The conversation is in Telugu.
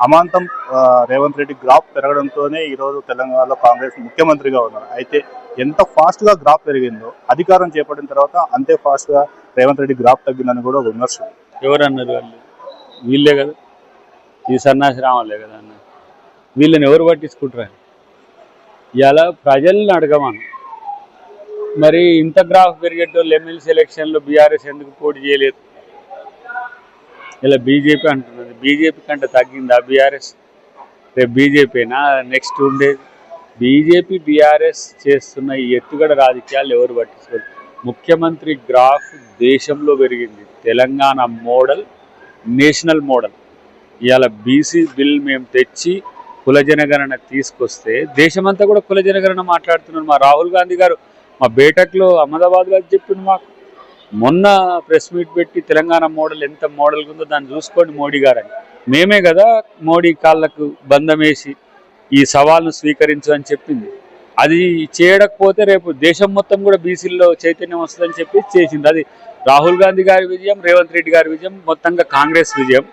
అమాంతం రేవంత్ రెడ్డి గ్రాఫ్ పెరగడంతోనే ఈరోజు తెలంగాణలో కాంగ్రెస్ ముఖ్యమంత్రిగా ఉన్నారు. అయితే ఎంత ఫాస్ట్గా గ్రాఫ్ పెరిగిందో అధికారం చేపట్టిన తర్వాత అంతే ఫాస్ట్గా రేవంత్ రెడ్డి గ్రాఫ్ తగ్గిందని కూడా ఒక విమర్శ. ఎవరన్నారు? వాళ్ళు వీళ్ళే కదా, ఈ సన్నాసి రావాలే కదా అన్న. వీళ్ళని ఎవరు పట్టించుకుంటారు? ఇలా ప్రజల్ని అడగమను. మరి ఇంత గ్రాఫ్ పెరిగేటోళ్ళు ఎమ్మెల్సీ ఎలక్షన్లో బీఆర్ఎస్ ఎందుకు పోటీ చేయలేదు? ఇలా బీజేపీ అంటున్నది. బీజేపీ కంటే తగ్గిందా బీఆర్ఎస్? రేపు బీజేపీనా నెక్స్ట్ ఉండేది? బీజేపీ బీఆర్ఎస్ చేస్తున్న ఈ ఎత్తుగడ రాజకీయాలు ఎవరు పట్టించుకోరు. ముఖ్యమంత్రి గ్రాఫ్ దేశంలో పెరిగింది. Telangana model national model. ఇవాళ బీసీ బిల్ మేము తెచ్చి కుల జనగణన తీసుకొస్తే దేశమంతా కూడా కుల జనగణన మాట్లాడుతున్నారు. మా రాహుల్ గాంధీ గారు మా బేటక్లో అహ్మదాబాద్లో చెప్పింది మాకు. మొన్న ప్రెస్ మీట్ పెట్టి తెలంగాణ మోడల్ ఎంత మోడల్గా ఉందో దాన్ని చూసుకోండి మోడీ గారని. మేమే కదా మోడీ కాళ్ళకు బంధం వేసి ఈ సవాల్ను స్వీకరించు అని చెప్పింది. అది చేయకపోతే రేపు దేశం మొత్తం కూడా బీసీల్లో చైతన్యం వస్తుందని చెప్పి చేసింది. అది రాహుల్ గాంధీ గారి విజయం, రేవంత్ రెడ్డి గారి విజయం, మొత్తంగా కాంగ్రెస్ విజయం.